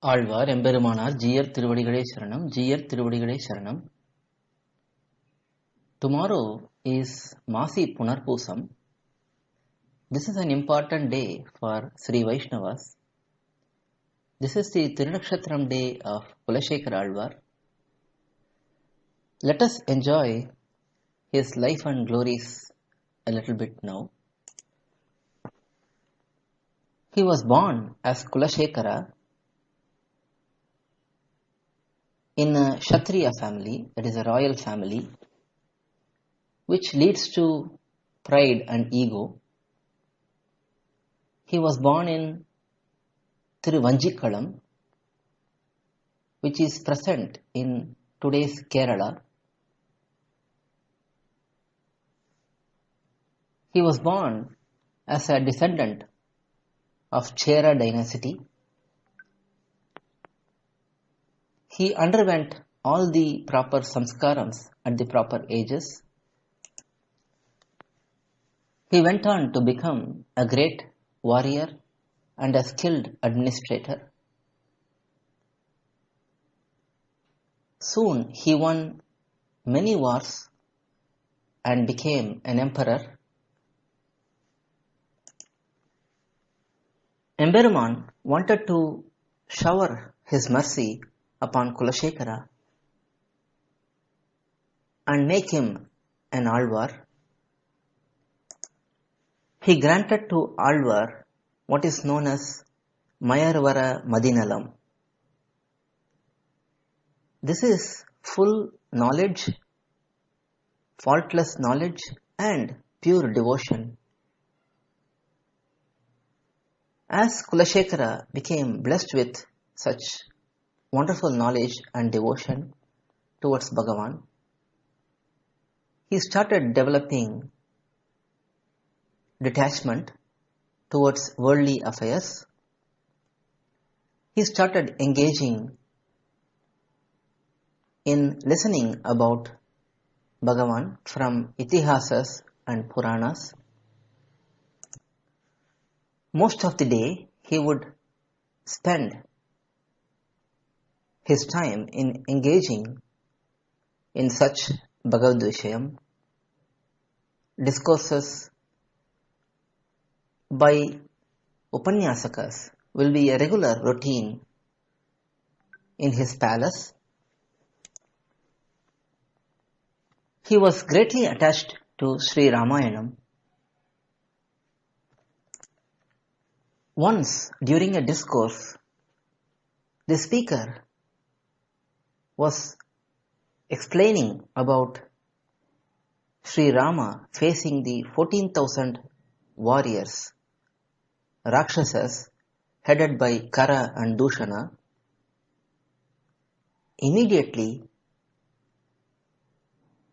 ஆழ்வார் எம்பெருமானார் ஜீயர் திருவடிகளே சரணம். ஜீயர் திருவடிகளே சரணம். Tomorrow is Masi Punarpusam. This is an important day for Sri Vaishnavas. This is the Tirunakshatram day of kulaSEkarAzhwAr. Let us enjoy his life and glories a little bit now. He was born as kulaSEkara in a Kshatriya family, that is a royal family, which leads to pride and ego. He was born in Tiruvanjikalam, which is present in today's Kerala. He was born as a descendant of Chera dynasty. He underwent all the proper samskarams at the proper ages. He went on to become a great warrior and a skilled administrator. Soon he won many wars and became an emperor. Emberuman wanted to shower his mercy upon kulaSEkara and make him an Alvar. He granted to Alvar what is known as Mayarvara Madinalam. This is full knowledge, faultless knowledge and pure devotion. As kulaSEkara became blessed with such wonderful knowledge and devotion towards Bhagavan, he started developing detachment towards worldly affairs. He started engaging in listening about Bhagavan from Itihasas and Puranas. Most of the day he would spend his time in engaging in such Bhagavad Vishayam. Discourses by Upanyasakas will be a regular routine in his palace. He was greatly attached to Sri Ramayanam. Once during a discourse, the speaker was explaining about Sri Rama facing the 14,000 warriors, Rakshasas, headed by Kara and Dushana. Immediately,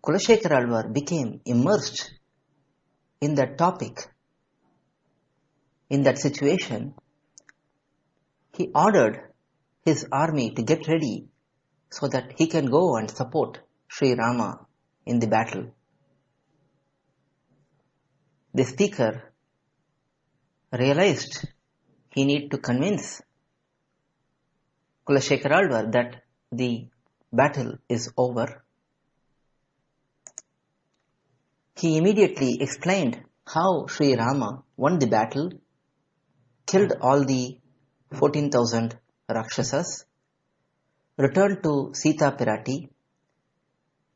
kulaSEkarAzhwAr became immersed in that topic. In that situation, he ordered his army to get ready so that he can go and support Sri Rama in the battle. The speaker realized he need to convince kulaSEkarAzhwAr that the battle is over. He immediately explained how Sri Rama won the battle, killed all the 14,000 Rakshasas, returned to Sita Pirati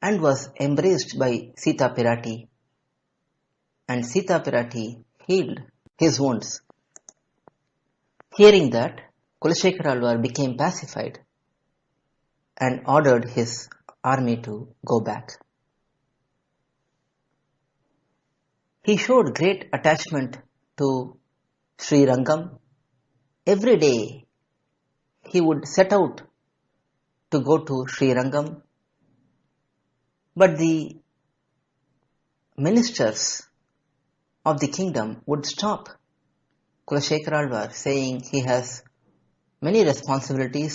and was embraced by Sita Pirati, and Sita Pirati healed his wounds. Hearing that, kulaSEkarAzhwAr became pacified and ordered his army to go back. He showed great attachment to Sri Rangam. Every day he would set out to go to Sri Rangam, but the ministers of the kingdom would stop kulaSEkarAzhwAr, saying he has many responsibilities.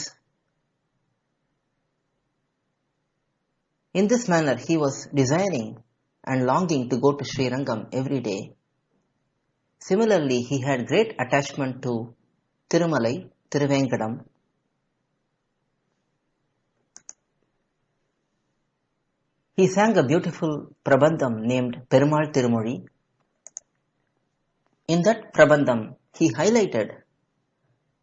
In this manner, he was desiring and longing to go to Sri Rangam every day. Similarly, he had great attachment to Tirumalai, Tiruvengadam, He sang a beautiful prabandham named Perumal Tirumozhi. In that prabandham, he highlighted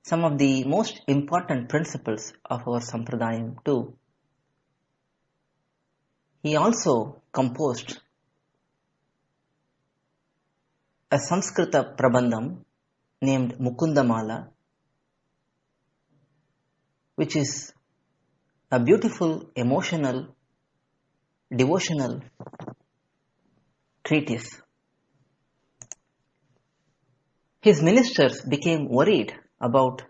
some of the most important principles of our sampradayam too. He also composed a Sanskrita prabandham named Mukundamala, which is a beautiful, emotional, devotional treatise. His ministers became worried about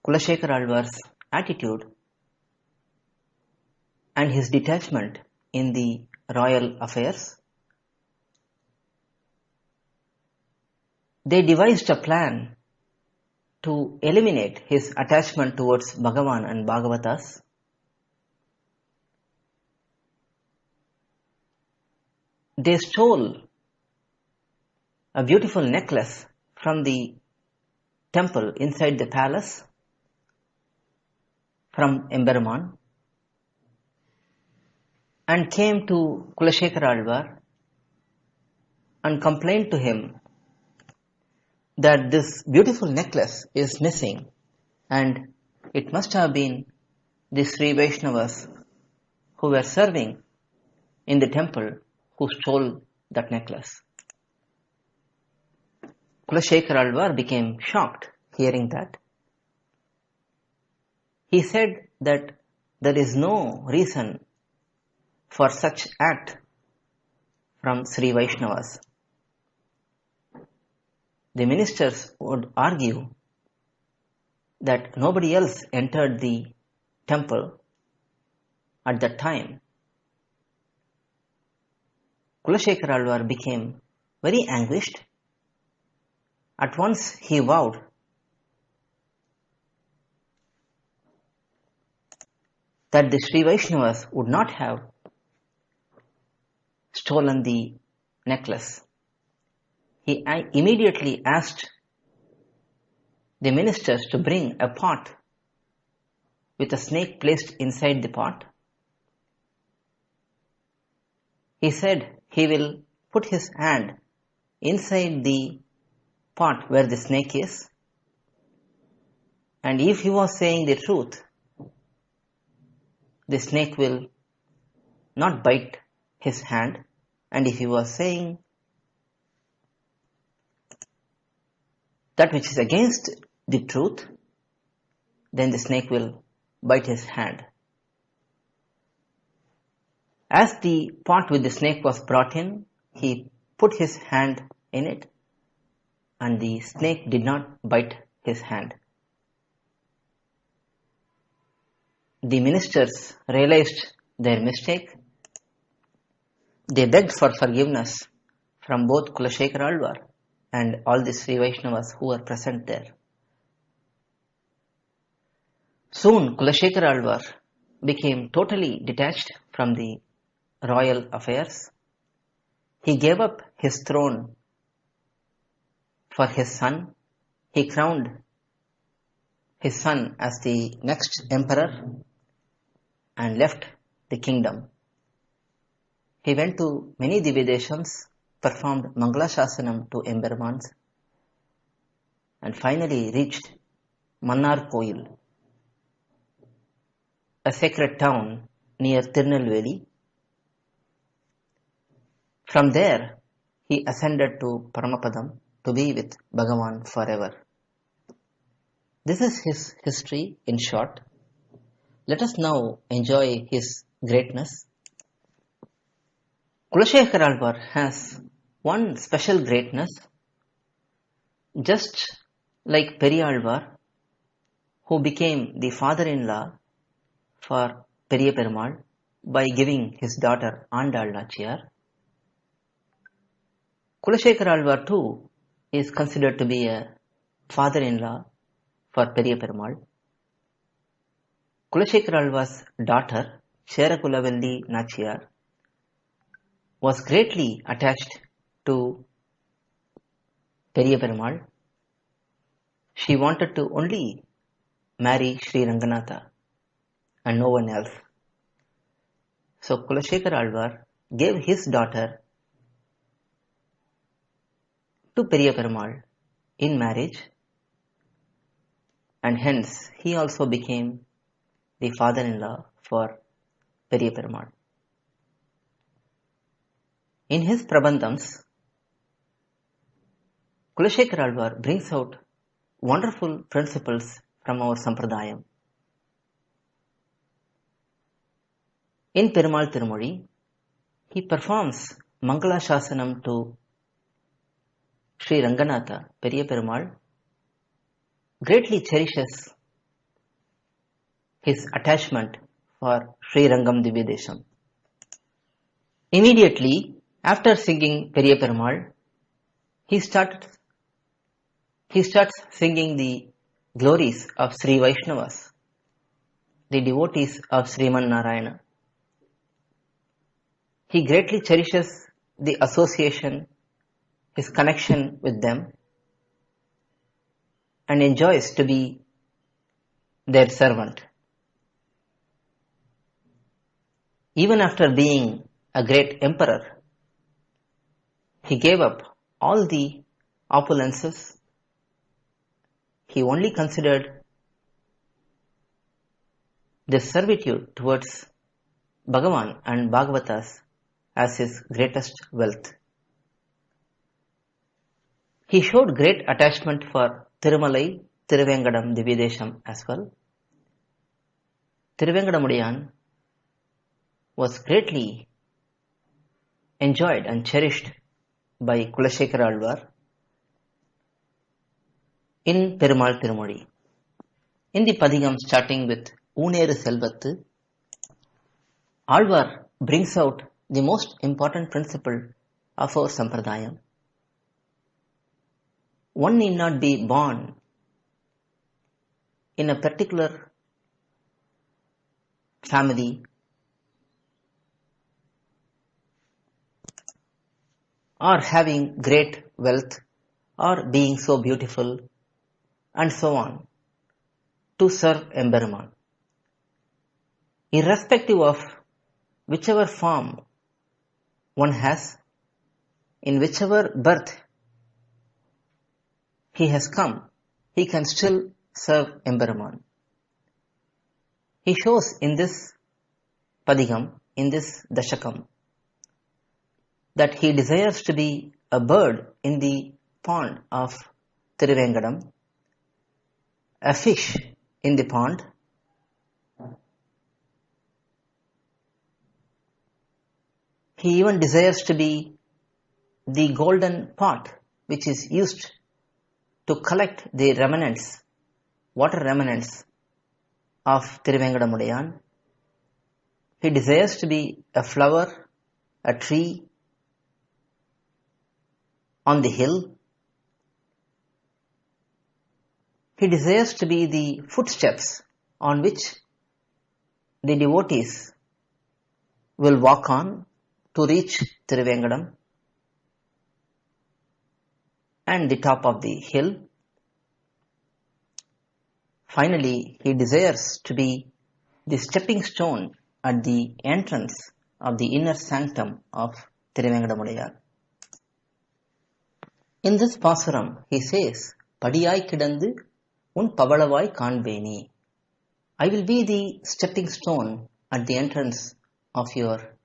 kulaSEkarAzhwAr's attitude and his detachment in the royal affairs. They devised a plan to eliminate his attachment towards Bhagavan and Bhagavatas. They stole a beautiful necklace from the temple inside the palace from Emberman and came to kulaSEkarAzhwAr and complained to him that this beautiful necklace is missing and it must have been the Sri Vaishnavas who were serving in the temple who stole that necklace. kulaSEkarAzhwAr became shocked hearing that. He said that there is no reason for such act from Sri Vaishnavas. The ministers would argue that nobody else entered the temple at that time. kulaSEkarAzhwAr became very anguished. At once he vowed that the Sri Vaishnavas would not have stolen the necklace. He immediately asked the ministers to bring a pot with a snake placed inside the pot. He said he will put his hand inside the pot where the snake is, and if he was saying the truth, the snake will not bite his hand, and if he was saying that which is against the truth, then the snake will bite his hand. As the pot with the snake was brought in, he put his hand in it and the snake did not bite his hand. The ministers realized their mistake. They begged for forgiveness from both kulaSEkarAzhwAr and all the Sri Vaishnavas who were present there. Soon kulaSEkarAzhwAr became totally detached from the royal affairs. He gave up his throne for his son. He crowned his son as the next emperor and left the kingdom. He went to many Divyadeshams, performed Mangala Shasanam to Embermans, and finally reached Mannar Koil, a sacred town near Tirunelveli. From there, he ascended to Paramapadam to be with Bhagavan forever. This is his history in short. Let us now enjoy his greatness. kulaSEkarAzhwAr has one special greatness, just like Periyalvar, who became the father-in-law for Periya Perumal by giving his daughter Andal Nachiyar. kulaSEkarAzhwAr too is considered to be a father-in-law for Periya Perumal. kulaSEkarAzhwAr's daughter, Sherakulavelli Nachiyar, was greatly attached to Periya Perumal. She wanted to only marry Sri Ranganatha and no one else. So kulaSEkarAzhwAr gave his daughter to Periyaperumal in marriage, and hence he also became the father-in-law for Periyaperumal. In his Prabandhams, kulaSEkarAzhwAr brings out wonderful principles from our Sampradayam. In Perumal Tirumozhi, he performs Mangala Shasanam to Sri Ranganatha. Periyaperumal greatly cherishes his attachment for Sri Rangam Divyadesham. Immediately after singing Periyaperumal, he starts singing the glories of Sri Vaishnavas, the devotees of Sriman Narayana. He greatly cherishes the association, his connection with them, and enjoys to be their servant. Even after being a great emperor, he gave up all the opulences. He only considered the servitude towards Bhagavan and Bhagavatas as his greatest wealth. He showed great attachment for Tirumalai, Tiruvengadam, Divyadesham as well. Tiruvengadamudaiyan was greatly enjoyed and cherished by kulaSEkarAzhwAr in Perumal Tirumozhi. In the Padigam starting with Ooneru Selvathu, Alvar brings out the most important principle of our Sampradayam. One need not be born in a particular family or having great wealth or being so beautiful and so on to serve Emberuman. Irrespective of whichever form one has, in whichever birth he has come, he can still serve Emberuman. He shows in this Padigam, in this Dashakam, that he desires to be a bird in the pond of Tiruvengadam, a fish in the pond, he even desires to be the golden pot which is used to collect the remnants, water remnants of Tiruvengadamudaiyan. He desires to be a flower, a tree on the hill. He desires to be the footsteps on which the devotees will walk on to reach Tiruvengadam and the top of the hill. Finally, he desires to be the stepping stone at the entrance of the inner sanctum of Tiruvengadamudaiyan. In this Pasuram, he says, Padiyai kidandu un pavalavai kanbeni. I will be the stepping stone at the entrance of your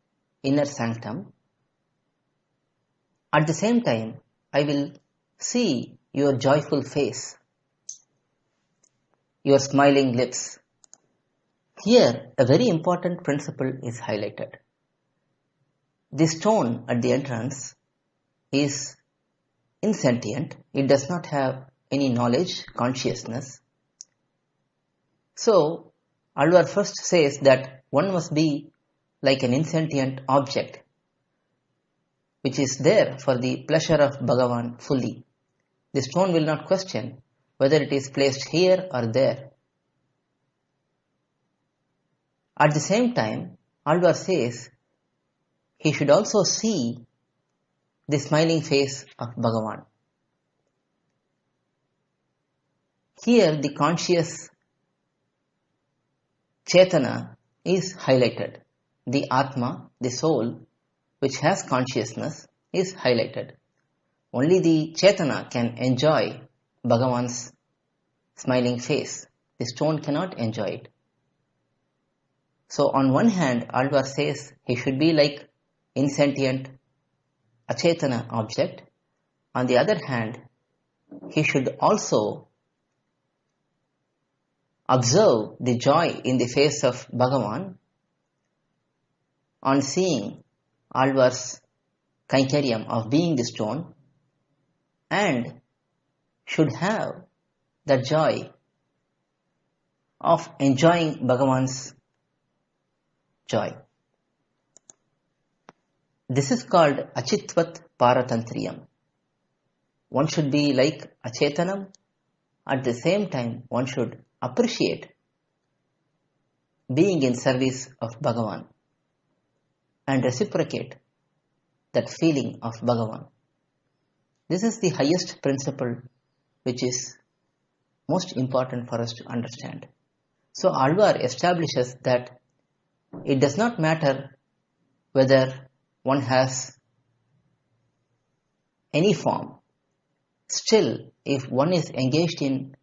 inner sanctum. At the same time, I will see your joyful face, your smiling lips. Here, a very important principle is highlighted. The stone at the entrance is insentient. It does not have any knowledge, consciousness. So, Alvar first says that one must be like an insentient object which is there for the pleasure of Bhagavan fully. The stone will not question whether it is placed here or there. At the same time, Alvar says he should also see the smiling face of Bhagavan. Here the conscious Chetana is highlighted. the Atma, the soul, which has consciousness, is highlighted. Only the Chetana can enjoy Bhagavan's smiling face. The stone cannot enjoy it. So on one hand, Alvar says he should be like insentient, achetana object. On the other hand, he should also observe the joy in the face of Bhagavan on seeing Alvar's Kainkaryam of being the stone, and should have the joy of enjoying Bhagavan's joy. This is called Achitvat Paratantriyam. One should be like Achetanam. At the same time, one should appreciate being in service of Bhagavan and reciprocate that feeling of Bhagavan. This is the highest principle which is most important for us to understand. So Alvar establishes that it does not matter whether one has any form. Still, if one is engaged in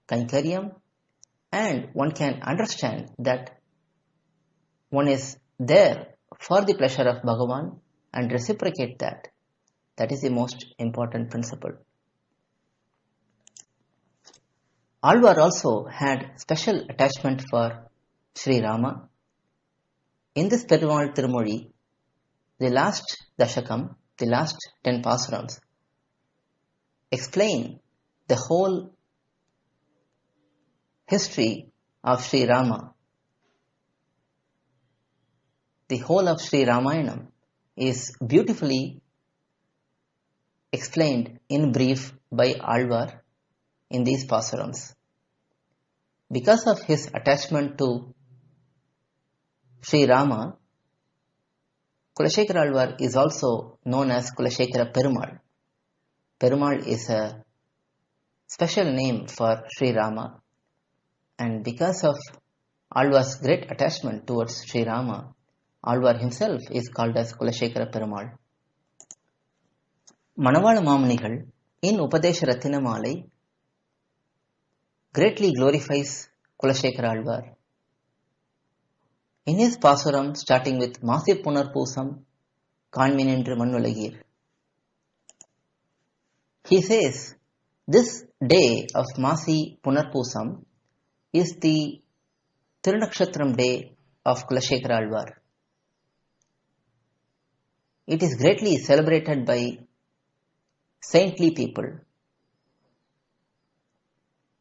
Kainkaryam and one can understand that one is there for the pleasure of Bhagavan and reciprocate that, that is the most important principle. Alvar also had special attachment for Sri Rama. In this Perumal Tirumozhi, the last Dashakam, the last 10 pasurams, explain the whole history of Sri Rama. The whole of Sri Ramayanam is beautifully explained in brief by Alvar in these pasurams. Because of his attachment to Sri Rama, kulaSEkarAzhwAr is also known as kulaSEkara Perumal. Perumal is a special name for Sri Rama, and because of Alvar's great attachment towards Sri Rama, Alvar himself is called as kulaSEkara Perumal. Manavala Mamunigal in Upadesha Ratinamalai greatly glorifies kulaSEkarAzhwAr. In his Pasuram, starting with Masi Punarpusam, Kanminendru Mannulagir, he says, this day of Masi Punarpusam is the Tirunakshatram day of kulaSEkarAzhwAr. It is greatly celebrated by saintly people.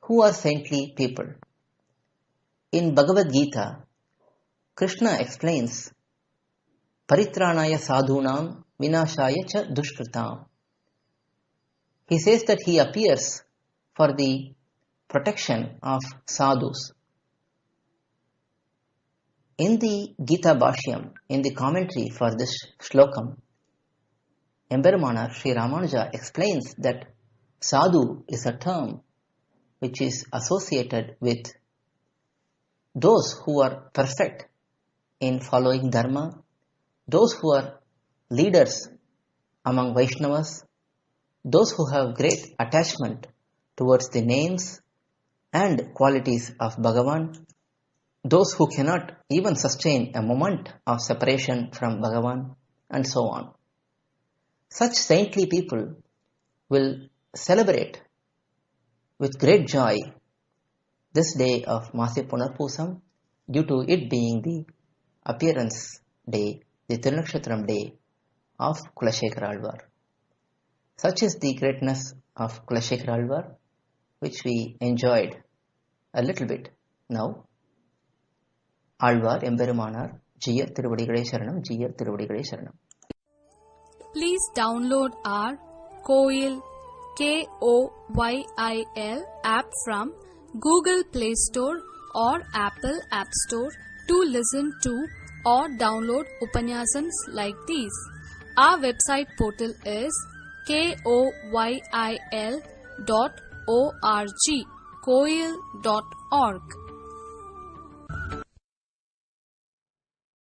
Who are saintly people? In Bhagavad Gita, Krishna explains Paritranaya sadhunam vinashaya cha dushkritam. He says that he appears for the protection of sadhus. In the Gita Bhashyam, in the commentary for this shlokam, Emberumanar Sri Ramanuja explains that sadhu is a term which is associated with those who are perfect in following dharma, those who are leaders among Vaishnavas, those who have great attachment towards the names and qualities of Bhagavan, those who cannot even sustain a moment of separation from Bhagavan, and so on. Such saintly people will celebrate with great joy this day of Masi Punarpusam, due to it being the appearance day, the Tirunakshatram day of kulaSEkarAzhwAr. Such is the greatness of kulaSEkarAzhwAr, which we enjoyed a little bit now. Alvar Emberumanar, Jiyar Tiruvadigalai Sharanam, Jiyar Tiruvadigalai Sharanam. Please download our Koil KOYIL app from Google Play Store or Apple App Store to listen to or download Upanyasams like these. Our website portal is koyil.org, koil.org.